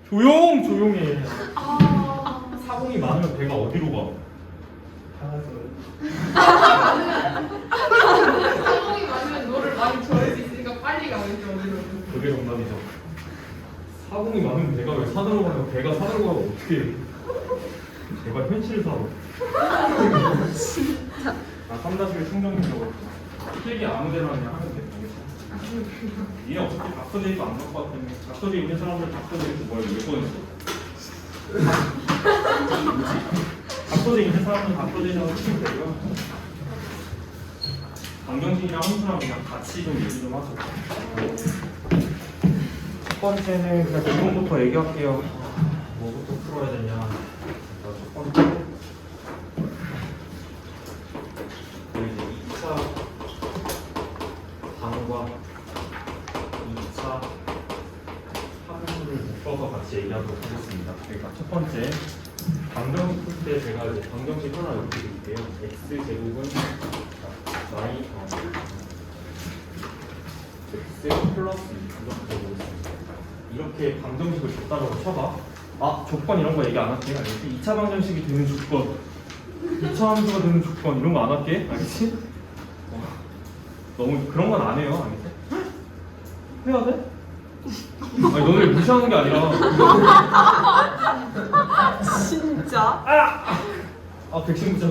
조용해. 사공이 많으면 배가 어디로 가? 사공이 많으면 너를 많이 좋아할 수 있으니까 빨리 가겠죠. 어디로. 그게 정답이죠. 사공이 많으면 배가 왜 산으로 가요? 배가 산으로 가면 어떻게 해? 제발 현실사로. 나 3-1 충전기라고 필기 아무데나 그냥 하면 돼. 니네 어차피 닥터제이도 안 갖고 왔더니 닥터제이 있는 사람들 닥터제이에서 뭘 왜 꺼냈어? 닥터제이 있는 사람은 닥터제이라고 치면 되고요. 강경식이랑 함수랑 그냥 같이 좀 얘기 좀 하죠. 첫 번째는 그냥 기본부터 얘기할게요. 뭐부터 풀어야 되냐. 첫 번째 그리고 이제 2차 방과 2차 함수를 묶어서 같이 얘기하도록 하겠습니다. 그러니까 첫 번째 방정식 풀 때 제가 이제 방정식 하나 이렇게 드릴게요. x 제곱은 y x 플러스 2 이렇게 적어보겠습니다. 이렇게 방정식을 줬다고 쳐봐. 아 조건 이런 거 얘기 안 할게. 알겠지? 2차 방정식이 되는 조건, 2차 함수가 되는 조건 이런 거 안 할게. 알겠지? 너무 그런 건 안 해요. 알겠지? 해야 돼? 아니 너네 무시하는 게 아니라. 진짜? 아 백신 무자.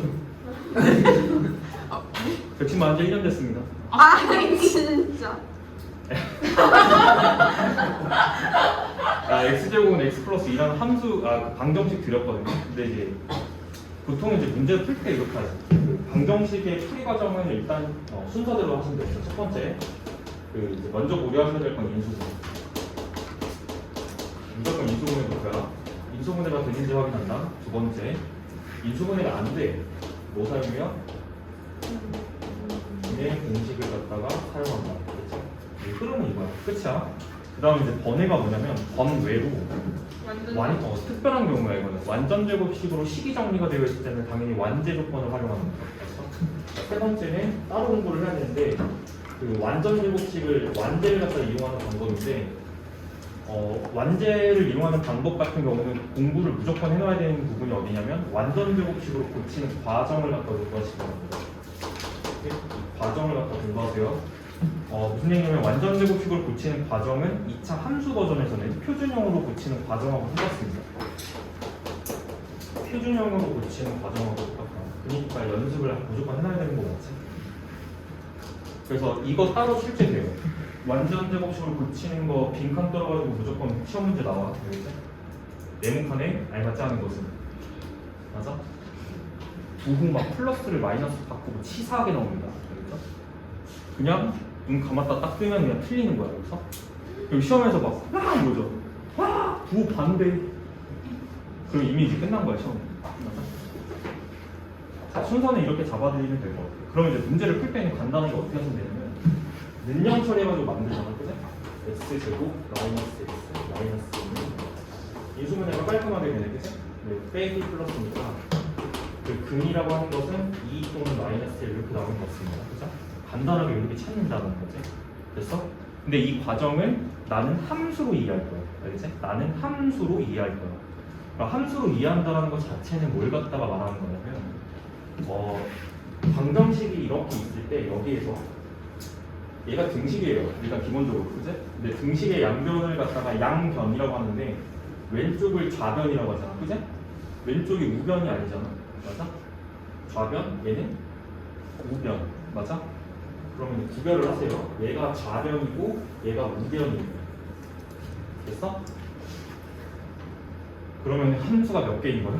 백신 맞은 지 1년 됐습니다. 아 진짜? x제곱은 x 플러스 2라는 함수, 방정식 드렸거든요. 근데 이제 보통 이제 문제 풀 때 이렇게 하죠. 그 방정식의 풀이 과정은 일단 순서대로 하시면 됩니다. 첫 번째, 그 이제 먼저 고려하셔야 될 건 인수분. 무조건 인수분해 볼 거야. 인수분해가 되는지 확인한다. 두 번째, 인수분해가 안 돼. 뭐 사용해요? 분해 공식을 갖다가 사용한다. 그렇죠? 이 흐름은 이거야. 끝이야. 그 다음에 이제 번외가 뭐냐면 번외로 완전 특별한 경우야. 이거는 완전 제곱식으로 식이 정리가 되어 있을 때는 당연히 완제 조건을 활용하는 거죠. 세 번째는 따로 공부를 해야 되는데 그 완전 제곱식을 완제를 갖다 이용하는 방법인데 완제를 이용하는 방법 같은 경우는 공부를 무조건 해놔야 되는 부분이 어디냐면 완전 제곱식으로 고치는 과정을 갖다 공부하시는 겁니다. 이 과정을 갖다 공부하세요. 무슨 얘기냐면 완전 제곱식을 고치는 과정은 2차 함수 버전에서는 표준형으로 고치는 과정하고 똑같습니다. 표준형으로 고치는 과정하고 똑같다. 그러니까 연습을 무조건 해놔야 되는 거 맞지? 그래서 이거 따로 출제돼요. 완전 제곱식을 고치는 거 빈칸 떨어가지고 무조건 시험 문제 나와. 알겠지? 네모칸에 알맞지 않은 것은 맞아? 부분 막 플러스를 마이너스 바꾸고 치사하게 나옵니다. 알겠죠? 그냥 눈 감았다 딱 뜨면 그냥 틀리는 거야. 여기서 그리고 시험에서 막 이거죠. 부 반대. 그럼 이미 이제 끝난 거야 시험. 자, 순서는 이렇게 잡아드리면 될 것 같아요. 그러면 이제 문제를 풀 때는 간단하게 어떻게 하시면 되냐면 능량 처리해가지고 만들잖아, 그죠? x 제곱 마이너스 x 마이너스 1 인수분해가 깔끔하게 되네, 그죠? 네, 빼기 플러스니까 그 근이라고 하는 것은 2 또는 마이너스 1 이렇게 나오는 거 없습니다, 그죠? 간단하게 이렇게 찾는다는 거지. 됐어? 근데 이 과정을 나는 함수로 이해할 거야. 알겠지? 나는 함수로 이해할 거야. 그러니까 함수로 이해한다는 것 자체는 뭘 갖다가 말하는 거냐면 방정식이 이렇게 있을 때 여기에서 얘가 등식이에요. 일단 기본적으로. 그지? 근데 등식의 양변을 갖다가 양변이라고 하는데 왼쪽을 좌변이라고 하잖아. 그지? 왼쪽이 우변이 아니잖아. 맞아? 좌변, 얘는 우변. 맞아? 그러면 구별을 하세요. 얘가 좌변이고 얘가 우변이에요. 됐어? 그러면 함수가 몇 개인 거야?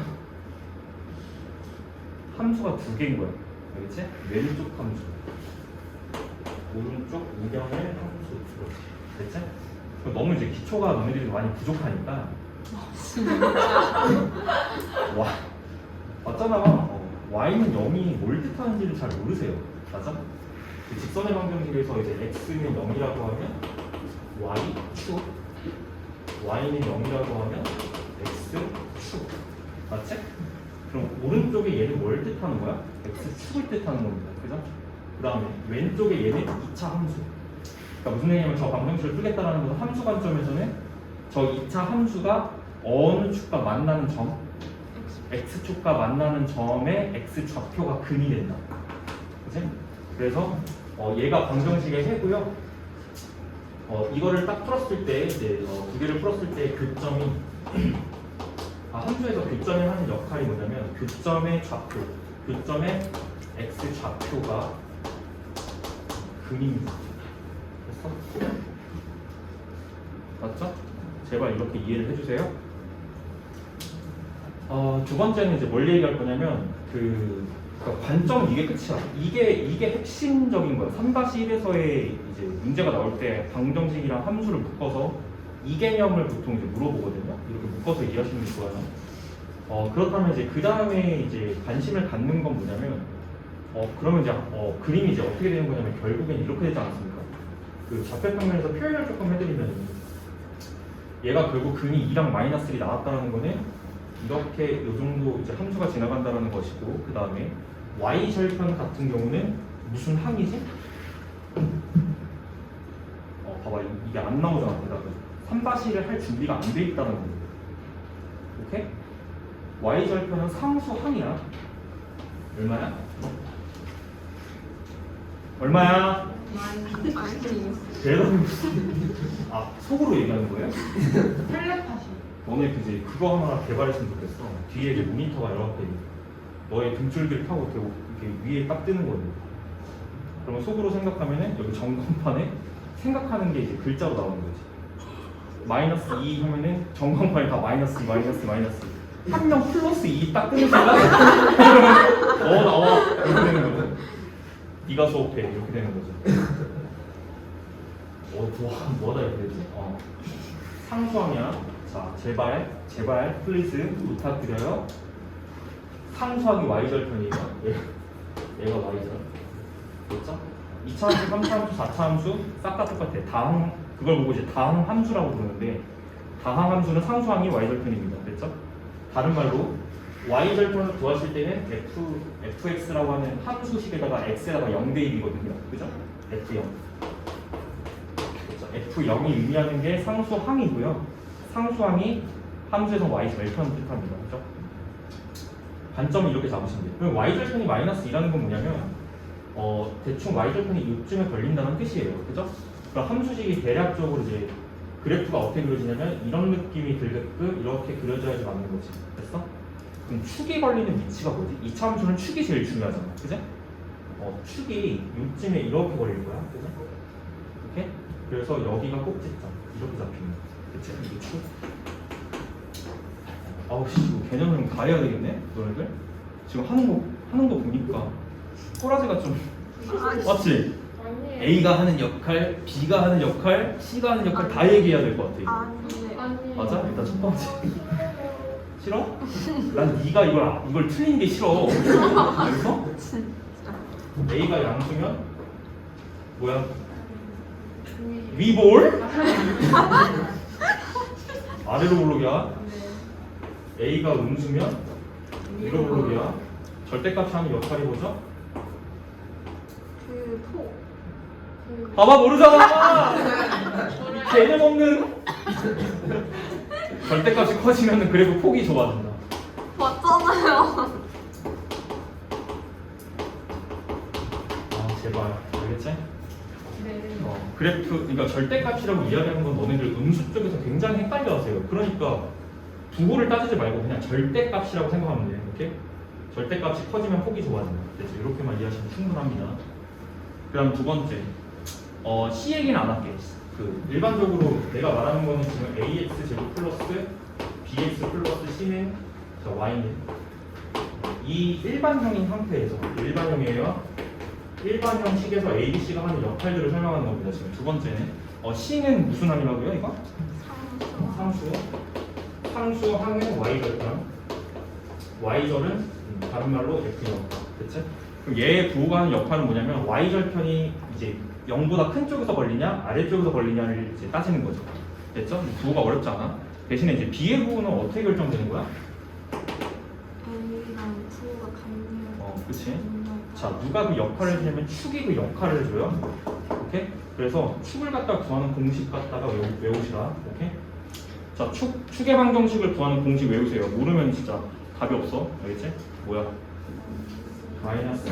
함수가 2개인 거야. 알겠지? 왼쪽 함수. 오른쪽 우변의 함수. 그렇지? 됐지? 너무 이제 기초가 너네들이 많이 부족하니까. 와, 맞잖아. y는 0이 뭘 뜻하는지를 잘 모르세요. 맞아? 그 직선의 방정식에서 이제 x는 0이라고 하면 y축, y는 0이라고 하면 x축. 맞지? 그럼 오른쪽에 얘는 뭘 뜻하는 거야? x축을 뜻하는 겁니다. 그죠? 그 다음에 왼쪽에 얘는 2차 함수. 그러니까 무슨 얘기냐면 저 방정식을 풀겠다는 것은 함수 관점에서는 저 2차 함수가 어느 축과 만나는 점, x축과 만나는 점의 x 좌표가 근이 된다. 그치? 그래서 얘가 방정식의 해고요. 이거를 딱 풀었을 때 이제 두 개를 풀었을 때 교점이 함수에서 교점이 하는 역할이 뭐냐면 교점의 좌표, 교점의 x 좌표가 근입니다. 됐어? 맞죠? 제발 이렇게 이해를 해주세요. 두 번째는 이제 뭘 얘기할 거냐면 그러니까 관점 이게 끝이야. 이게 핵심적인 거야. 3-1에서의 이제 문제가 나올 때 방정식이랑 함수를 묶어서 이 개념을 보통 이제 물어보거든요. 이렇게 묶어서 이해하시는 게 좋아요. 그렇다면 이제 그 다음에 이제 관심을 갖는 건 뭐냐면 그러면 이제 그림이 이제 어떻게 되는 거냐면 결국엔 이렇게 되지 않습니까? 그 좌표평면에서 표현을 조금 해드리면 얘가 결국 근이 2랑 -1이 나왔다는 거는 이렇게 요 정도 이제 함수가 지나간다는 것이고 그 다음에 y 절편 같은 경우는 무슨 항이지? 봐봐 이게 안 나오잖아 대답은 3-1을 할 준비가 안 돼 있다는 거예요. 오케이? y 절편은 상수 항이야. 얼마야? 얼마야? 아니. 대답은 속으로 얘기하는 거예요? 텔레파시. 너네 그거 하나 개발했으면 좋겠어. 뒤에 이제 모니터가 이렇게 너의 등줄기를 타고 이렇게 위에 딱 뜨는 거예요. 그러면 속으로 생각하면은 여기 전광판에 생각하는 게 이제 글자로 나오는 거지. -2 하면은 전광판이 다 마이너스. 한 명 +2 딱 뜨는 순간 나와 이렇게 되는 거죠. 네가 수업해 이렇게 되는 거죠. 뭐하다 이렇게 되지? 상수항이야. 자, 제발 플리즈 부탁드려요. 상수항이 y절편이에요. 얘가 y절. 됐죠? 2차 함수, 3차 함수, 4차 함수 싹 다 똑같아. 그걸 보고 이제 다항 함수라고 부르는데 다항 함수는 상수항이 y절편입니다. 됐죠? 다른 말로 y절편을 구하실 때는 fx라고 하는 함수식에다가 x에다가 0 대입이거든요. 그죠? f0. F0이 의미하는 게 상수항이고요. 상수항이 함수에서 y절편을 뜻합니다. 그죠? 관점을 이렇게 잡으시면 돼요. 그럼 y절편이 -2라는 건 뭐냐면 대충 y절편이 이쯤에 걸린다는 뜻이에요. 그죠? 그럼 함수식이 대략적으로 이제 그래프가 어떻게 그려지냐면 이런 느낌이 들게끔 이렇게 그려져야지 맞는 거지. 됐어? 그럼 축이 걸리는 위치가 뭐지? 2차 함수는 축이 제일 중요하잖아. 그죠? 축이 이쯤에 이렇게 걸릴 거야. 그죠? 이렇게? 그래서 여기가 꼭지점 이렇게 잡히는 거야. 그치? 이게 축. 이거 개념을 다 해야 되겠네, 너네들? 지금 하는 거 보니까 꼬라지가 좀 맞지? 아니에요. A가 하는 역할, B가 하는 역할, C가 하는 역할 다 얘기해야 될 것 같아. 아니에요. 맞아? 일단 첫 번째. 싫어? 난 네가 이걸 틀린 게 싫어. 그래서 A가 양수면 뭐야? 위볼? 아래로 볼록이야. A가 음수면 위로 볼록이야. 절대값이 하는 역할이 뭐죠? 봐봐 모르잖아. 개념 없는. 절대값이 커지면 그래프 폭이 좁아진다. 맞잖아요. 제발 알겠지? 네. 그래프 그러니까 절대값이라고 이야기하는 건 너네들 음수 쪽에서 굉장히 헷갈려하세요. 그러니까 부호를 따지지 말고 그냥 절대값이라고 생각하면 돼요. 이렇게 절대값이 커지면 폭이 좁아진다. 그래서 이렇게만 이해하시면 충분합니다. 그다음 두 번째, C 얘기는 안 할게. 일반적으로 내가 말하는 거는 지금 ax 제곱 플러스 bx 플러스 c는 y는 이 일반형인 상태에서 일반형이에요. 일반형식에서 a, b, c가 하는 역할들을 설명하는 겁니다. 지금 두 번째는 c는 무슨 항이라고요? 이거? 상수항은 y절편. y절은 다른 말로 f0. 그치? 그럼 얘의 부호가 하는 역할은 뭐냐면 y절편이 이제 0보다 큰 쪽에서 걸리냐 아래쪽에서 걸리냐를 이제 따지는 거죠. 됐죠? 부호가 어렵지 않아. 대신에 이제 b의 부호는 어떻게 결정되는 거야? A랑 부호가 같네요. 그치? 자, 누가 그 역할을 해주냐면 축이 그 역할을 해줘요. 오케이? 그래서 축을 갖다 구하는 공식 갖다가 외우시라. 오케이? 자, 축의 방정식을 구하는 공식 외우세요. 모르면 진짜 답이 없어. 알겠지? 뭐야? 마이너스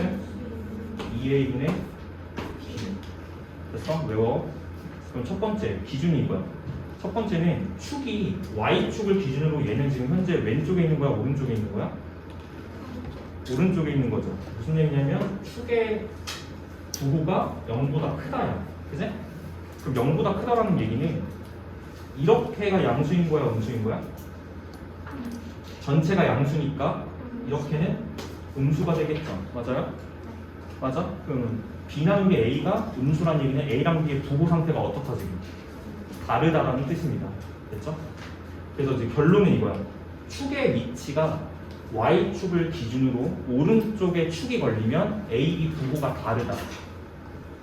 2a분의 b. 됐어? 외워. 그럼 첫 번째 기준이 이거야. 첫 번째는 축이 y축을 기준으로 얘는 지금 현재 왼쪽에 있는 거야? 오른쪽에 있는 거야? 오른쪽에 있는 거죠. 무슨 얘기냐면 축의 부호가 0보다 크다야. 그지? 그럼 0보다 크다라는 얘기는 이렇게가 양수인 거야, 음수인 거야? 전체가 양수니까 이렇게는 음수가 되겠죠. 맞아요? 맞아? 그럼 B랑 게 A가 음수란 얘기는 A랑 B의 부호 상태가 어떻다 지금? 다르다라는 뜻입니다. 됐죠? 그래서 이제 결론은 이거야. 축의 위치가 Y축을 기준으로 오른쪽에 축이 걸리면 A, B 부호가 다르다.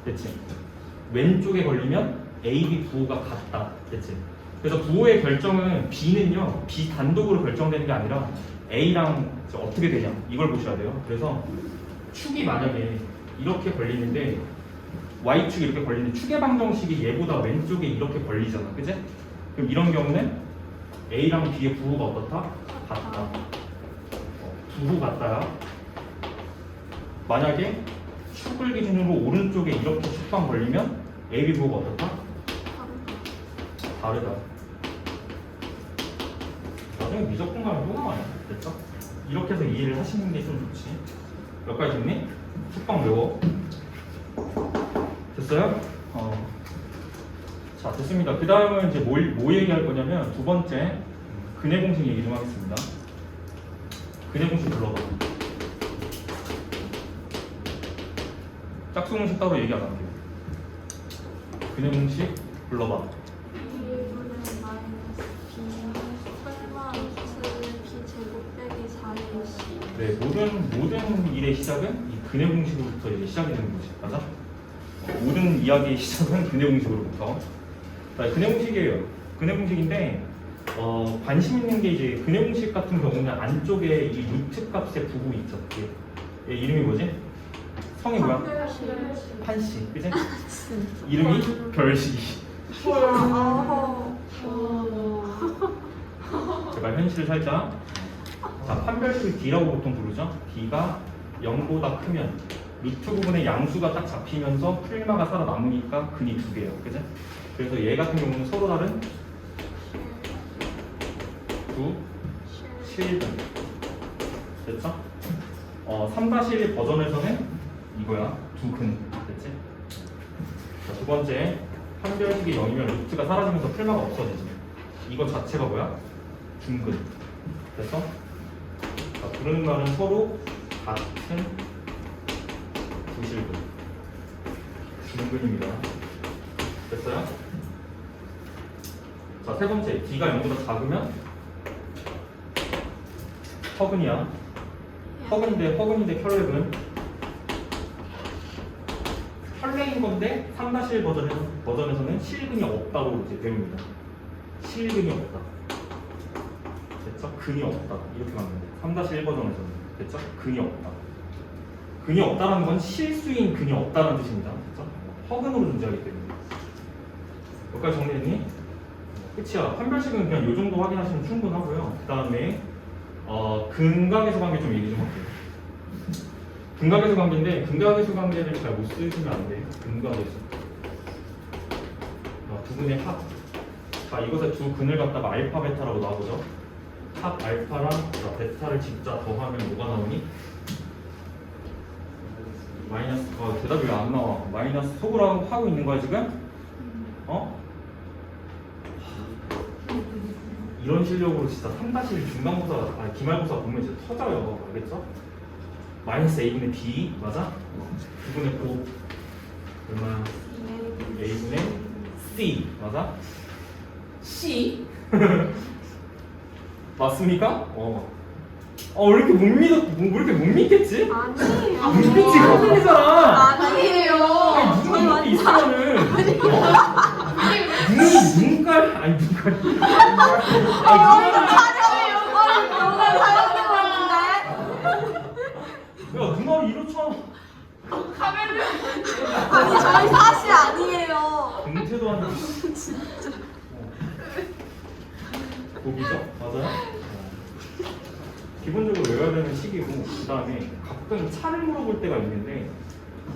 됐지? 왼쪽에 걸리면 A, B 부호가 같다. 됐지? 그래서 부호의 결정은 B는요, B 단독으로 결정되는 게 아니라 A랑 어떻게 되냐 이걸 보셔야 돼요. 그래서 축이 만약에 이렇게 걸리는데 Y축이 이렇게 걸리는데 축의 방정식이 얘보다 왼쪽에 이렇게 걸리잖아. 그지? 그럼 이런 경우는 A랑 B의 부호가 어떻다? 같다. 부호 같다야. 만약에 축을 기준으로 오른쪽에 이렇게 축방 걸리면 A, B 부호가 어떻다? 다르다. 나중에 미적분 가면 또 나와요. 됐죠? 이렇게 해서 이해를 하시는 게 좀 좋지. 몇 가지 정리? 축방 외워. 됐어요? 자, 됐습니다. 그 다음은 이제 뭐 얘기할 거냐면 두 번째 근해 공식 얘기 좀 하겠습니다. 근해 공식 불러봐. 짝수 공식 따로 얘기 안 할게요. 근해 공식 불러봐. 2분의 마이너스 b 설마 b 제곱 빼기 4의 c. 네, 모든 일의 시작은 이 근해 공식으로부터 이제 시작이 되는 거지. 맞아? 모든 이야기의 시작은 근해 공식으로부터. 자, 근해 공식이에요. 근해 공식인데 관심 있는 게 이제 근해 공식 같은 경우는 안쪽에 이 루트 값의 부호 있죠. 얘 이름이 뭐지? 성이 뭐야? 판씨, 그치? 이름이 별식이. 제가 현실을 살짝. 자, 판별식을 D라고 보통 부르죠. D가 0보다 크면 루트 부분에 양수가 딱 잡히면서 풀마가 살아남으니까 근이 두 개예요. 그치? 그래서 얘 같은 경우는 서로 다른 9, 7분. 됐죠? 3-1 버전에서는 이거야. 두 근. 됐지? 자, 두 번째. 판별식이 0이면 루트가 사라지면서 풀마가 없어지지. 이거 자체가 뭐야? 중근. 됐어? 자, 부르는 말은 서로 같은 부실근. 중근입니다. 됐어요? 자, 세 번째. D가 0보다 작으면 허근이야. 허근인데 혈액은 혈레인 건데 3-1 버전에서는 실근이 없다고 이제 배웁니다. 실근이 없다. 됐죠? 근이 없다. 이렇게 가면 돼. 3-1 버전에서는. 됐죠? 근이 없다. 근이 없다는 건 실수인 근이 없다는 뜻입니다. 됐죠? 허근으로 존재하기 때문에. 여기까지 정리했니? 끝이야. 판별식은 그냥 이 정도 확인하시면 충분하고요. 그 다음에 근각에서 관계 좀 얘기 좀 할게요. 근각에서 관계인데 근각에서 관계를 잘 못 쓰시면 안 돼요. 근각에서 두 근의 합. 자, 이것의 두 근을 갖다가 알파 베타라고 나오죠. 합 알파랑 베타를 진짜 더하면 뭐가 나오니? 마이너스. 대답이 왜 안 나와? 마이너스 속으로 하고 있는 거야 지금? 이런 실력으로 진짜 3-1 중간고사, 기말고사 보면 진짜 터져요. 알겠죠? 마이너스 a분의 b 맞아? 9분의 9 얼마야? a분의 c 맞아? C. 맞습니까? 왜 이렇게 못 믿어? 왜 이렇게 못 믿겠지? 아니에요. 못 믿지? 거슬리잖아. 아니에요. 아니 누가 이렇게 있으면은 눈깔 아니 눈깔 야 누나를 이렇잖아. 카메라. 아니 저희 사실 아니에요. 공태도 아니고. 맞아요? 기본적으로 외워야 되는 식이고 그 다음에 가끔 차를 물어볼 때가 있는데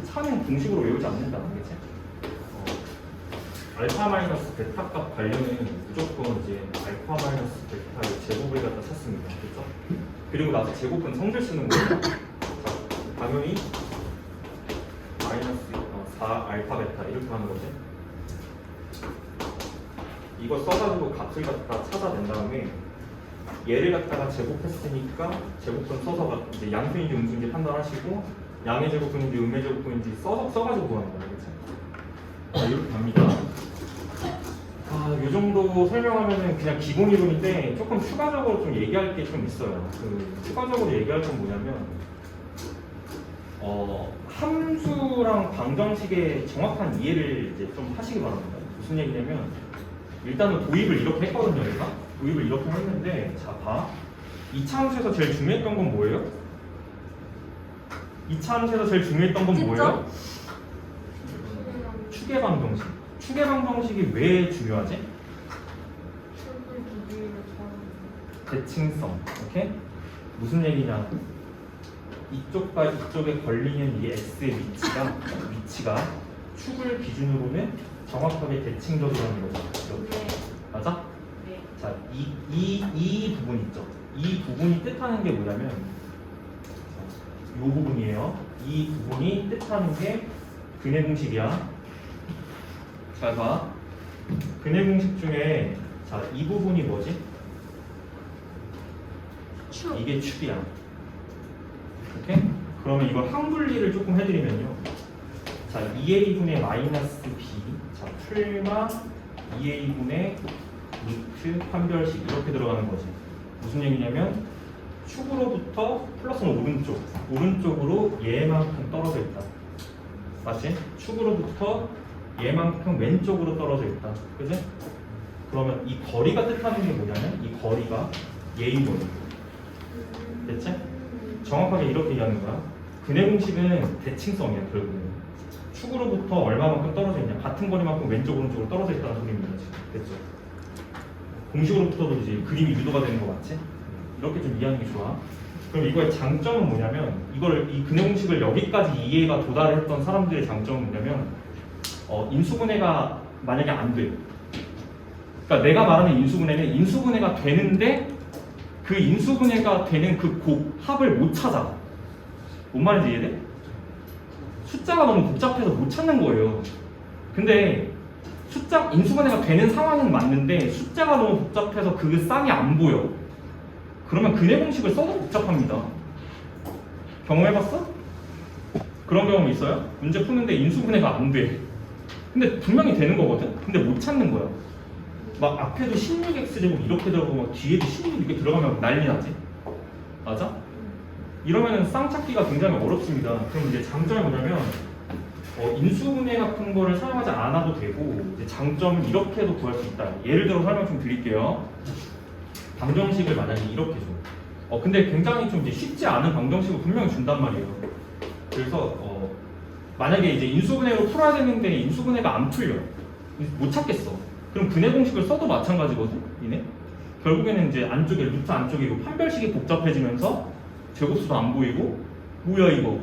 차는 공식으로 외우지 않는다. 그치? 알파 마이너스 베타 값 관련은 무조건 이제 알파 마이너스 베타의 제곱을 갖다 찾습니다. 그렇죠? 그리고 나서 제곱은 성질 쓰는 거예요. 당연히 마이너스 4 알파 베타 이렇게 하는 거지. 이거 써가지고 값을 갖다 찾아낸 다음에 얘를 갖다가 제곱했으니까 제곱근 써서 이제 양수인지 음수인지 판단하시고 양의 제곱근인지 음의 제곱근인지 써가지고 구하는 거예요. 그렇죠? 이렇게 갑니다. 이 정도 설명하면은 그냥 기본 이론인데 조금 추가적으로 좀 얘기할 게 좀 있어요. 추가적으로 얘기할 건 뭐냐면 함수랑 방정식의 정확한 이해를 이제 좀 하시기 바랍니다. 무슨 얘기냐면 일단은 도입을 이렇게 했거든요. 얘가 도입을 이렇게 했는데 자 봐. 2차 함수에서 제일 중요했던 건 뭐예요? 2차 함수에서 제일 중요했던 건 뭐예요? 추계 방정식. 추계 방정식이 왜 중요하지? 대칭성. 오케이? 무슨 얘기냐? 이쪽과 이쪽에 걸리는 이 x의 위치가 축을 기준으로는 정확하게 대칭적이라는 거죠. 네. 맞아? 네. 자, 이 부분 있죠. 이 부분이 뜻하는 게 뭐냐면 이 부분이에요. 이 부분이 뜻하는 게 근해 공식이야. 잘 봐. 근해 공식 중에 자, 이 부분이 뭐지? 축. 이게 축이야. 오케이? 그러면 이걸 항분리를 조금 해드리면요. 자, 2a분의 마이너스 b. 자, 풀마 2a분의 루트 판별식 이렇게 들어가는 거지. 무슨 얘기냐면 축으로부터 플러스는 오른쪽으로 얘만큼 떨어져 있다. 맞지? 축으로부터 얘만큼 왼쪽으로 떨어져 있다. 그지? 그러면 이 거리가 뜻하는 게 뭐냐면 이 거리가 얘이거든. 됐지? 정확하게 이렇게 얘기하는 거야. 근해 공식은 대칭성이야. 결국은 축으로부터 얼마만큼 떨어져 있냐, 같은 거리만큼 왼쪽 오른쪽으로 떨어져 있다는 소리입니다. 지금 됐죠? 공식으로부터도 이제 그림이 유도가 되는 거 맞지? 이렇게 좀 이해하는 게 좋아. 그럼 이거의 장점은 뭐냐면 이 근해 공식을 여기까지 이해가 도달했던 사람들의 장점은 뭐냐면 인수분해가 만약에 안 돼. 그러니까 내가 말하는 인수분해는 인수분해가 되는데 그 인수분해가 되는 그 합을 못 찾아. 뭔 말인지 이해돼? 숫자가 너무 복잡해서 못 찾는 거예요. 근데 인수분해가 되는 상황은 맞는데 숫자가 너무 복잡해서 그 쌍이 안 보여. 그러면 근해 공식을 써도 복잡합니다. 경험해봤어? 그런 경험 있어요? 문제 푸는데 인수분해가 안 돼. 근데 분명히 되는 거거든? 근데 못 찾는 거야. 막 앞에도 16x제곱 이렇게 들어가고 막 뒤에도 16 이렇게 들어가면 난리 나지? 맞아? 이러면은 쌍찾기가 굉장히 어렵습니다. 그럼 이제 장점이 뭐냐면 인수분해 같은 거를 사용하지 않아도 되고 이제 장점은 이렇게도 구할 수 있다. 예를 들어 설명 좀 드릴게요. 방정식을 만약에 이렇게 줘. 근데 굉장히 좀 이제 쉽지 않은 방정식을 분명히 준단 말이에요. 그래서 만약에 이제 인수분해로 풀어야 되는데 인수분해가 안 풀려. 못 찾겠어. 그럼 근해 공식을 써도 마찬가지거든. 이네. 결국에는 이제 안쪽에 루트 안쪽에 이거 판별식이 복잡해지면서 제곱수도 안 보이고 뭐야 이거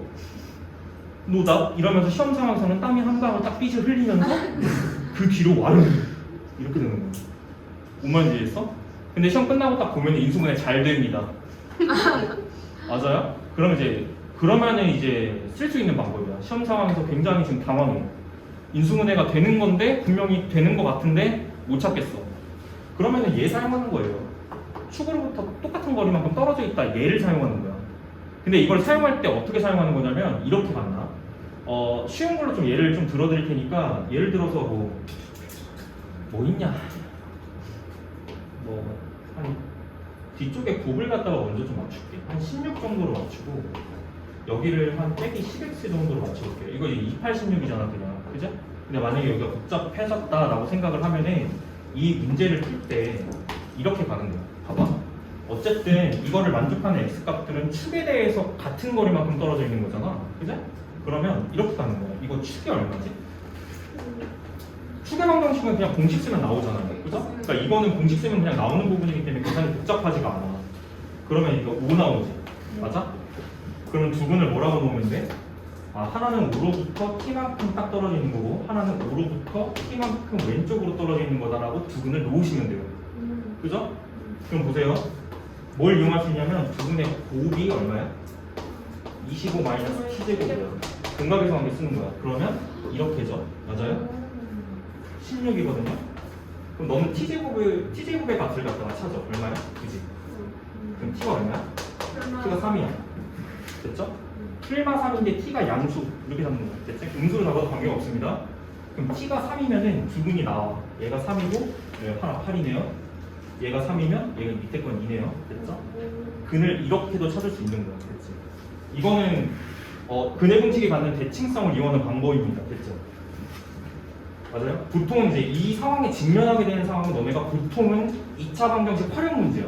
노답 이러면서 시험 상황에서는 땀이 한 방울 딱 삐질 흘리면서 그 뒤로 와르르 이렇게 되는 거야. 뭔 말인지 이해했어? 근데 시험 끝나고 딱 보면 인수분해 잘 됩니다. 맞아요? 그러면은 이제 쓸 수 있는 방법이야. 시험 상황에서 굉장히 지금 당황해. 인수분해가 되는 건데 분명히 되는 것 같은데 못 찾겠어. 그러면은 얘 사용하는 거예요. 축으로부터 똑같은 거리만큼 떨어져 있다. 얘를 사용하는 거야. 근데 이걸 사용할 때 어떻게 사용하는 거냐면 이렇게 간다. 쉬운 걸로 좀 예를 좀 들어드릴 테니까 예를 들어서 뭐 있냐? 한 뒤쪽에 곱을 갖다가 먼저 좀 맞출게. 한 16 정도로 맞추고 여기를 한 빼기 10x 정도로 맞춰볼게요. 이거 2816이잖아 그냥. 그죠? 근데 만약에 여기가 복잡해졌다라고 생각을 하면은 이 문제를 풀 때 이렇게 가는 거야. 봐봐. 어쨌든 이거를 만족하는 x값들은 축에 대해서 같은 거리만큼 떨어져 있는 거잖아. 그죠? 그러면 이렇게 가는 거야. 이거 축이 얼마지? 축의 방정식은 그냥 공식 쓰면 나오잖아요. 그죠? 그러니까 이거는 공식 쓰면 그냥 나오는 부분이기 때문에 계산이 복잡하지가 않아. 그러면 이거 5 나오지. 맞아? 그럼 두근을 뭐라고 놓으면 돼? 아, 하나는 5로부터 t만큼 딱 떨어지는 거고 하나는 5로부터 t만큼 왼쪽으로 떨어지는 거다라고 두근을 놓으시면 돼요. 그죠? 그럼 보세요. 뭘 이용할 수 있냐면 두근의 곱이 얼마야? 25 마이너스 t제곱이야. 근각에서 관계 쓰는 거야. 그러면 이렇게죠. 맞아요? 16이거든요. 그럼 너는 t제곱의 값을 갖다가 찾아. 얼마야? 그지? 그럼 t가 얼마야? t가 3이야. 됐죠? 풀마 3인데 t가 양수 이렇게 잡는 거. 됐지? 음수로 잡아도 관계가 없습니다. 그럼 t가 3이면은 두근이 나와. 얘가 3이고 얘가 8이네요. 얘가 3이면 얘가 밑에 건 2네요. 됐죠? 근을 이렇게도 찾을 수 있는 거야. 됐지? 이거는 근의 공식이 갖는 대칭성을 이용하는 방법입니다. 됐죠? 맞아요? 보통은 이제 이 상황에 직면하게 되는 상황은 너네가 보통은 2차 방정식 활용 문제야.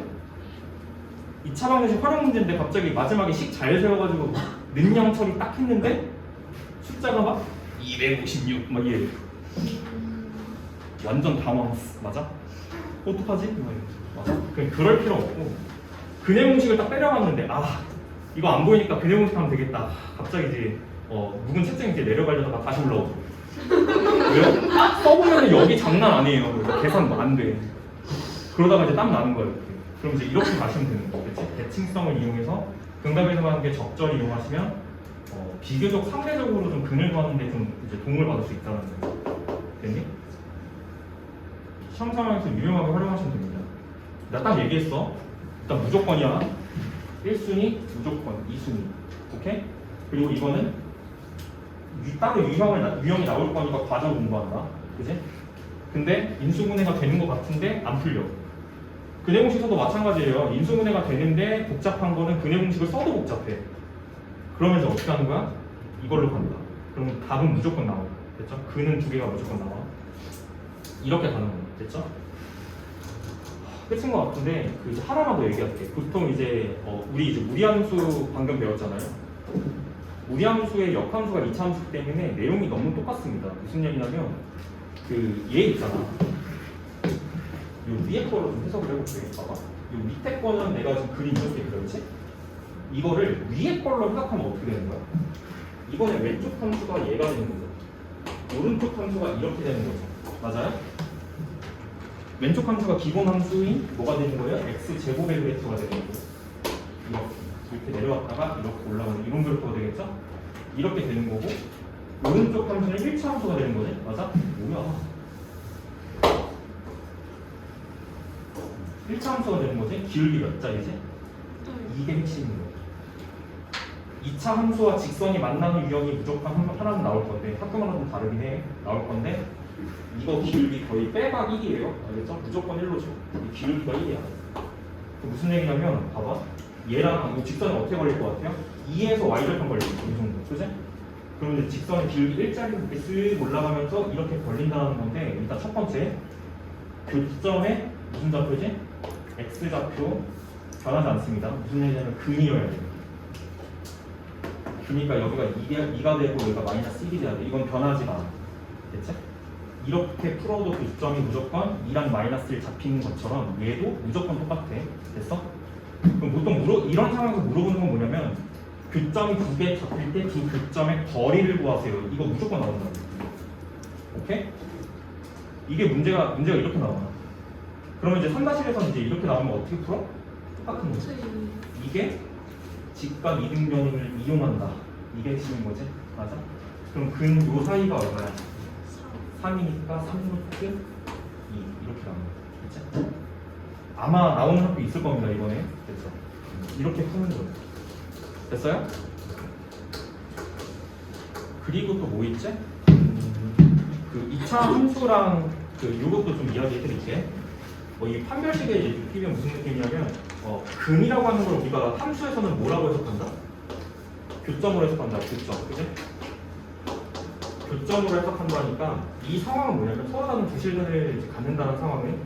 2차 방정식 활용 문제인데 갑자기 마지막에 식 잘 세워가지고 능량 처리 딱 했는데 숫자가 막 256 막 이래. 완전 당황했어. 맞아? 어떡하지? 맞아? 그럴 필요 없고 근의 공식을 딱 때려봤는데 아 이거 안 보이니까 근의 공식 하면 되겠다. 갑자기 이제 묵은 채점이 이제 내려가려다가 다시 올라오죠. 왜요? 써보면 여기 장난 아니에요. 계산 뭐 안 돼. 그러다가 이제 땀 나는 거예요. 이렇게. 그럼 이제 이렇게 가시면 되는 거예요. 그치? 대칭성을 이용해서 근각에서 하는 게 적절히 이용하시면 비교적 상대적으로 좀 근을 구하는데 좀 이제 도움을 받을 수 있다는 거예요. 됐니? 시험 상황에서 유용하게 활용하시면 됩니다. 나 딱 얘기했어. 일단 무조건이야. 1순위, 무조건, 2순위. 오케이? 그리고 이거는 따로 유형이 나올 거니까 과정 공부한다. 그지? 근데 인수분해가 되는 것 같은데 안 풀려. 근해 공식에서도 마찬가지예요. 인수분해가 되는데 복잡한 거는 근해 공식을 써도 복잡해. 그러면서 어떻게 하는 거야? 이걸로 간다. 그럼 답은 무조건 나와. 됐죠? 근은 2개가 무조건 나와. 이렇게 가는 거야. 됐죠? 끝인 것 같은데 이제 하나만 더 얘기할게. 보통 이제 우리 이제 무리함수 방금 배웠잖아요. 무리함수의 역함수가 이차함수 때문에 내용이 너무 똑같습니다. 무슨 얘기냐면 얘 있잖아. 요 위에 거로 좀 해석을 해볼게. 봐봐. 요 밑에 거는 내가 지금 그림 이렇게 그렸지? 이거를 위에 걸로 생각하면 어떻게 되는 거야? 이번에 왼쪽 함수가 얘가 되는 거죠. 오른쪽 함수가 이렇게 되는 거죠. 맞아요? 왼쪽 함수가 기본 함수인 뭐가 되는 거예요? x제곱의 그래프가 되는 거고 이렇게 내려왔다가 이렇게 올라가는 이런 그래프가 되겠죠? 이렇게 되는 거고 오른쪽 함수는 1차 함수가 되는 거지? 맞아? 뭐야? 1차 함수가 되는 거지? 기울기 몇 자이지? 이게 핵심인 거야. 2차 함수와 직선이 만나는 유형이 무조건 하나는 나올 건데 학교마다 좀 다르긴 해. 나올 건데 이거 기울기 거의 빼박 1이에요. 알겠죠? 무조건 1로 줘. 이 기울기가 1이야. 무슨 얘기냐면 봐봐. 얘랑 이 직선이 어떻게 걸릴 것 같아요? 2에서 y절편 걸릴 거 이 정도. 그지? 그럼 이제 직선의 기울기 1짜리 이렇게 쓱 올라가면서 이렇게 걸린다는 건데 일단 첫 번째 교점에 무슨 좌표지? x좌표 변하지 않습니다. 무슨 얘기냐면 근이어야 돼요. 그러니까 여기가 2가 되고 여기가 마이너스 1이 돼야 돼. 이건 변하지가 않아. 됐지? 이렇게 풀어도 교점이 무조건 2랑 마이너스 1 잡히는 것처럼 얘도 무조건 똑같아. 됐어? 그럼 보통 이런 상황에서 물어보는 건 뭐냐면 교점이 2개 잡힐 때 두 교점의 거리를 구하세요. 이거 무조건 나온다. 오케이? 이게 문제가 이렇게 나와. 그러면 이제 3-1에서는 이제 이렇게 나오면 어떻게 풀어? 똑같은 거지. 이게 직각 이등변을 이용한다. 이게 핵심인 거지. 맞아? 그럼 근 요 사이가 얼마야? 3이니까 3루트 2 이렇게 나옵니다. 그치? 아마 나오는 학교 있을 겁니다. 이번에. 됐죠? 이렇게 푸는 거예요. 됐어요? 그리고 또 뭐 있지? 그 2차 함수랑 요것도 좀 이야기 해드릴게. 이 판별식의 느낌이 무슨 느낌이냐면 근이라고 하는 걸 우리가 함수에서는 뭐라고 해석한다? 교점으로 해석한다. 교점. 그치? 교점으로 해석한다니까 이 상황은 뭐냐면 서로 다른 부실근을 갖는다는 상황은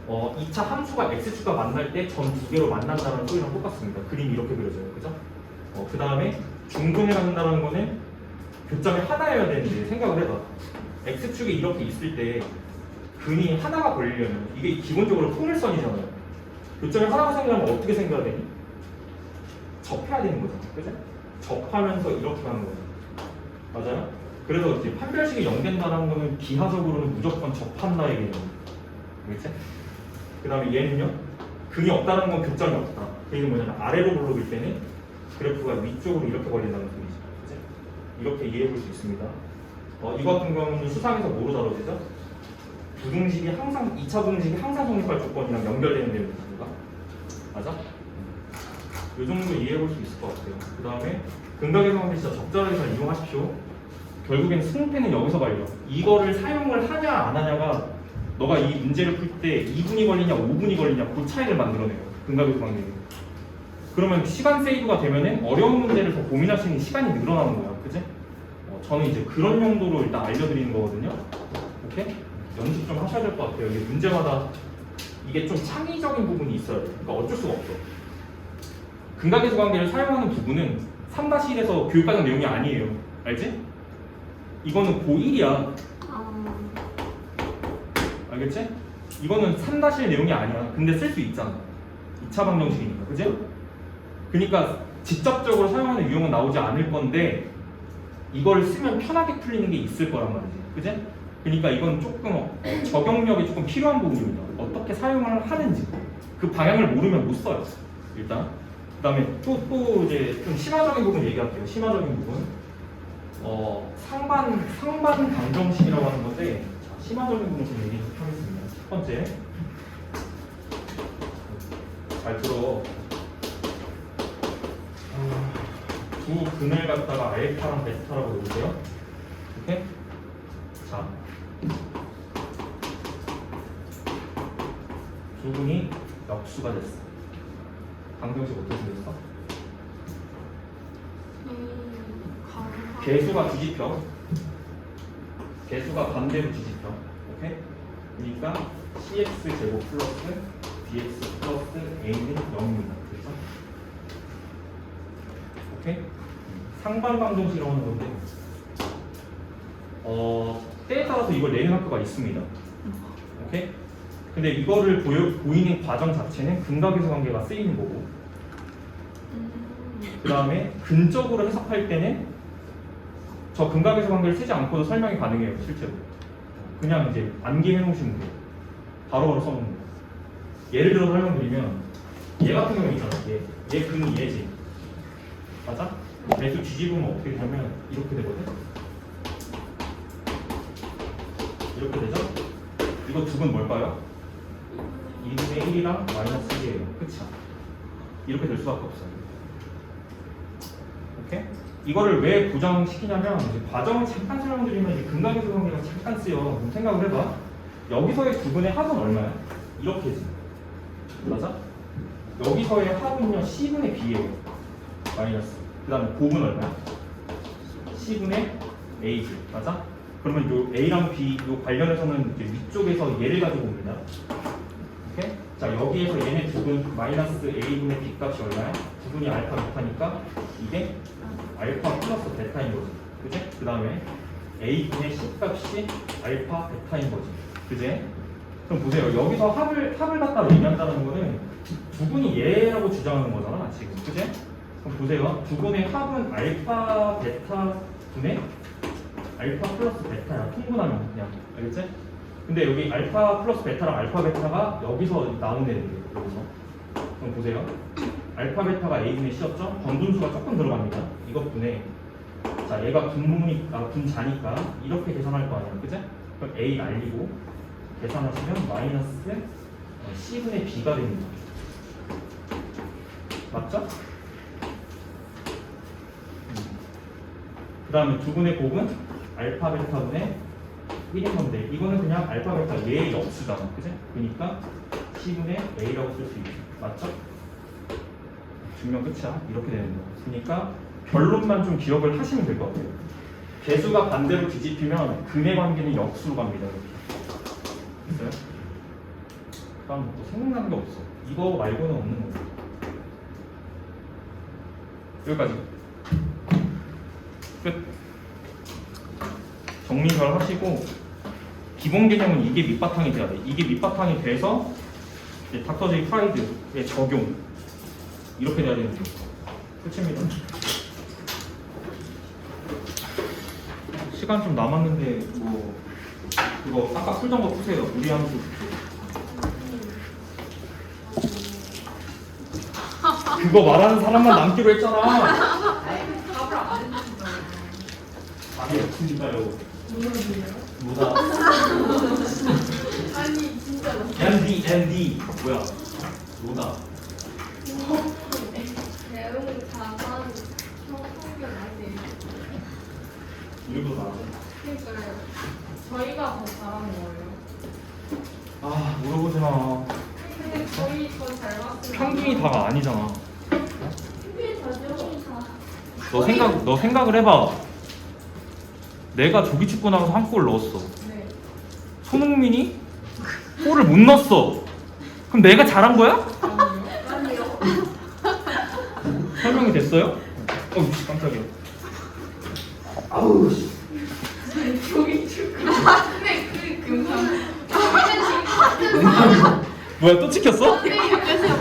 2차 함수가 x축과 만날 때 점 두 개로 만난다는 소리랑 똑같습니다. 그림이 이렇게 그려져요. 그죠? 그 다음에 중근을 갖는다는 거는 교점이 하나여야 되는데 생각을 해봐. x축이 이렇게 있을 때 근이 하나가 걸리려면 이게 기본적으로 통일선이잖아요. 요점이 하나가 생기려면 어떻게 생겨야 되니? 접해야 되는 거잖아. 그죠? 접하면서 이렇게 가는 거죠. 맞아요? 그래서 이제 판별식이 0된다는 거는 기하적으로는 무조건 접한다의 개념. 알겠지? 그 다음에 얘는요? 근이 없다는 건 교점이 없다. 그 얘기는 뭐냐면 아래로 굴러올 때는 그래프가 위쪽으로 이렇게 걸린다는 소리죠. 그치? 이렇게 이해해 볼 수 있습니다. 이거 같은 경우는 수상에서 뭐로 다뤄지죠? 부등식이 항상 2차 부등식이 항상 성립할 조건이랑 연결되는 내용입니다. 맞아? 이 정도 이해해 볼 수 있을 것 같아요. 그 다음에 근각의 성질 진짜 적절하게 잘 이용하십시오. 결국엔 승패는 여기서 발려. 이거를 사용을 하냐 안 하냐가 너가 이 문제를 풀 때 2분이 걸리냐 5분이 걸리냐 그 차이를 만들어내요. 근각의 성질이. 그러면 시간 세이브가 되면은 어려운 문제를 더 고민할 수 있는 시간이 늘어나는 거야. 그지? 저는 이제 그런 용도로 일단 알려드리는 거거든요. 오케이? 연습 좀 하셔야 될 것 같아요. 이게 문제마다 이게 좀 창의적인 부분이 있어야 돼. 그러니까 어쩔 수가 없어. 근각계수 관계를 사용하는 부분은 3-1에서 교육과정 내용이 아니에요. 알지? 이거는 고1이야. 알겠지? 이거는 3-1 내용이 아니야. 근데 쓸 수 있잖아. 2차 방정식이니까. 그지? 그러니까 직접적으로 사용하는 유형은 나오지 않을 건데 이걸 쓰면 편하게 풀리는 게 있을 거란 말이지. 그지? 그러니까 이건 조금 적용력이 조금 필요한 부분입니다. 어떻게 사용을 하는지 그 방향을 모르면 못 써요. 일단 그 다음에 또 이제 좀 심화적인 부분 얘기할게요. 심화적인 부분 상반 방정식이라고 하는 건데 자, 심화적인 부분 좀 얘기해 하겠습니다. 첫 번째 잘 들어. 두 근을 갖다가 알파랑 베타라고 놓으세요. 오케이? 자, 두 근이 역수가 됐어. 방정식 어떻게 생겼어? 개수가 뒤집혀. 개수가 반대로 뒤집혀. 오케이? 그러니까 cx 제곱 플러스 bx 플러스 a는 0입니다. 그래서 오케이? 상반 방정식이라고 하는 건데 때에 따라서 이걸 내는 학교가 있습니다. 오케이? 근데 이거를 보이는 과정 자체는 근각에서 관계가 쓰이는 거고 그 다음에 근적으로 해석할 때는 저 근각에서 관계를 쓰지 않고도 설명이 가능해요. 실제로 그냥 이제 암기해 놓으시면 돼요. 바로바로 써놓는 거예요. 예를 들어 설명드리면 얘 같은 경우 있잖아. 얘 근이 얘지. 맞아? 배수 뒤집으면 어떻게 되냐면 이렇게 되거든? 이렇게 되죠? 이거 두 근 뭘까요? 2분의 1이랑 마이너스 1이에요. 끝이야. 이렇게 될 수밖에 없어요. 오케이? 이거를 왜 부정시키냐면 이제 과정을 잠깐 설명드리면 이제 근각에서 관계가 잠깐 쓰여. 그럼 생각을 해봐. 여기서의 두 근의 합은 얼마야? 이렇게지. 맞아? 여기서의 합은요 C분의 B예요. 마이너스. 그 다음에 곱은 얼마야? C분의 A지. 맞아? 그러면 요 A랑 B 요 관련해서는 이제 위쪽에서 얘를 가지고 옵니다. 오케이? 자, 여기에서 얘네 두근 마이너스 A분의 B 값이 얼마야? 두근이 알파 베타니까 이게 알파 플러스 베타인 거지. 그지? 그 다음에 A분의 C 값이 알파 베타인 거지. 그지? 그럼 보세요. 여기서 합을 갖다 얘기한다는 거는 두근이 얘라고 주장하는 거잖아, 지금. 그지? 그럼 보세요. 두근의 합은 알파 베타 분의 알파 플러스 베타야. 통분하면 그냥. 알겠지? 근데 여기 알파 플러스 베타랑 알파 베타가 여기서 나오는 애들이에요. 여기서. 그럼 보세요. 알파 베타가 A분의 C였죠? 번분수가 조금 들어갑니다. 이것 분에 자 얘가 분자니까 이렇게 계산할 거 아니야. 그지? 그럼 A 날리고 계산하시면 마이너스 C분의 B가 됩니다. 맞죠? 그 다음에 두분의 곱은 알파 베타분의 1인 건데 이거는 그냥 알파 베타 얘의 역수잖아. 그지? 그러니까 C분의 A라고 쓸 수 있죠. 맞죠? 증명 끝이야. 이렇게 되는 거. 그러니까 결론만 좀 기억을 하시면 될 것 같아요. 개수가 반대로 뒤집히면 근의 관계는 역수로 갑니다. 이렇게. 됐어요? 그다음 또 생각나는 게 없어. 이거 말고는 없는 거예요. 여기까지. 끝. 정리 잘 하시고 기본 개념은 이게 밑바탕이 돼야 돼. 이게 밑바탕이 돼서 이제 닥터 제이 프라이드의 적용 이렇게 돼야 되는 거예요. 끝입니다. 시간 좀 남았는데 뭐 그거 아까 풀던 거 푸세요. 무리함수. 그거 말하는 사람만 남기로 했잖아. 답을 안 해주시잖아요. 아니 없습니다요. 뭐다? 아니 진짜로. MD 뭐야? 뭐다? 내용 다만 형성이 아니에요. 이름도 나와. 그러니까요. 저희가 더 잘하는 거예요. 아 물어보지 마. 근데 저희 더 잘 봤으면. 평균이 다가 아니잖아. 준비 자주 너 생각을 해봐. 내가 조기축구 나가서 한 골 넣었어. 네. 손흥민이 골을 못 넣었어. 그럼 내가 잘한 거야? 아니요. 설명이 됐어요? 깜짝이야. 아우 씨. 저기 축구. 근데 그 금방. 저희는 지금 같은 뭐야 또 찍혔어? 네, 빼세요.